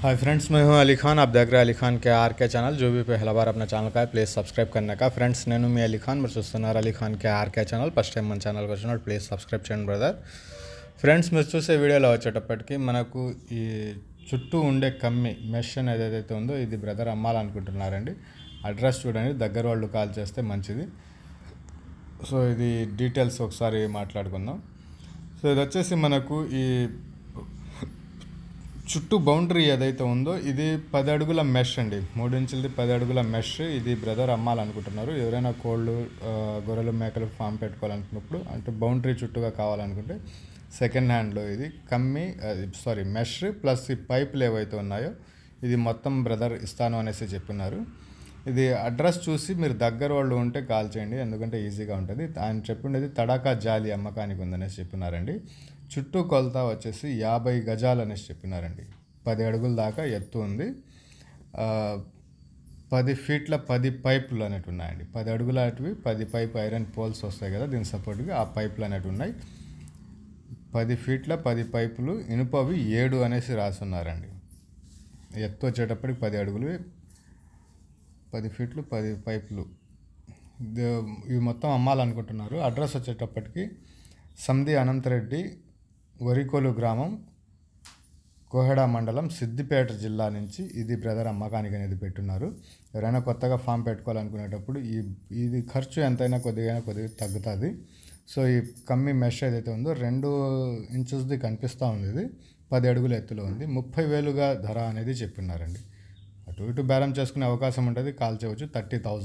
Hi friends, मैं हूं अली खान। आप देख रहे हैं अली खान के आर के चैनल। जो भी पहला बार अपना ఛానల్ का है प्लीज़ సబ్స్క్రైబ్ करने का। ఫ్రెండ్స్, నేను మీ అలీ ఖాన్, మీరు చూస్తున్నారు అలీ ఖాన్ కే ఆర్కే ఛానల్। ఫస్ట్ టైం మన ఛానల్కి వచ్చినప్పుడు ప్లీజ్ సబ్స్క్రైబ్ చేయండి బ్రదర్. ఫ్రెండ్స్, మీరు చూసే వీడియోలో వచ్చేటప్పటికి మనకు ఈ చుట్టూ ఉండే కమ్మి మెష్ అనేది ఏదైతే ఉందో ఇది బ్రదర్ అమ్మాలనుకుంటున్నారండి. అడ్రస్ చూడండి, దగ్గర వాళ్ళు కాల్ చేస్తే మంచిది. సో ఇది డీటెయిల్స్ ఒకసారి మాట్లాడుకుందాం. సో ఇది వచ్చేసి మనకు ఈ చుట్టూ బౌండరీ ఏదైతే ఉందో ఇది 10 అడుగుల మెష్ అండి. 3 ఇంచులది 10 అడుగుల మెష్. ఇది బ్రదర్ అమ్మాలనుకుంటున్నారు. ఎవరైనా కోళ్ళు, గొర్రెలు, మేకలు ఫామ్ పెట్టుకోవాలనుకున్నప్పుడు, అంటే బౌండరీ చుట్టూగా కావాలనుకుంటే సెకండ్ హ్యాండ్లో ఇది కమ్మి మెష్ ప్లస్ ఈ పైపులు ఏవైతే ఉన్నాయో ఇది మొత్తం బ్రదర్ ఇస్తాను అనేసి చెప్పినారు. ఇది అడ్రస్ చూసి మీరు దగ్గర వాళ్ళు ఉంటే కాల్ చేయండి, ఎందుకంటే ఈజీగా ఉంటుంది. ఆయన చెప్పిండేది తడాకా జాలి అమ్మకానికి ఉందనేసి చెప్పినారండి. చుట్టూ కొలత వచ్చేసి 50 గజాలు అనేసి చెప్పినారండి. 10 అడుగుల దాకా ఎత్తు ఉంది. 10 ఫీట్ల 10 పైపులు అనేవి ఉన్నాయండి. 10 అడుగుల అటువి 10 పైప్ ఐరన్ పోల్స్ వస్తాయి కదా, దీని సపోర్ట్గా ఆ పైపులు అనేవి ఉన్నాయి. 10 ఫీట్ల 10 పైపులు, ఇనుపవి 7 అనేసి రాసున్నారండి. ఎత్తు వచ్చేటప్పటికి 10 అడుగులు, 10 ఫీట్లు 10 పైపులు. ఇవి మొత్తం అమ్మాలనుకుంటున్నారు. అడ్రస్ వచ్చేటప్పటికి సంధి అనంతరెడ్డి, వరికోలు గ్రామం, కోహెడా మండలం, సిద్దిపేట జిల్లా నుంచి ఇది బ్రదర్ అమ్మకానికి అనేది పెట్టున్నారు. ఎవరైనా కొత్తగా ఫామ్ పెట్టుకోవాలనుకునేటప్పుడు ఇది ఖర్చు ఎంతైనా కొద్దిగా తగ్గుతుంది. సో ఈ కమ్మి మెష్ ఏదైతే ఉందో 2 ఇంచెస్ది కనిపిస్తూ ఉంది. ఇది 10 అడుగుల ఎత్తులో ఉంది. 30,000గా ధర అనేది చెప్పినారండి. అటు ఇటు బేరం చేసుకునే అవకాశం ఉంటుంది. కాల్ చేయవచ్చు. 30,000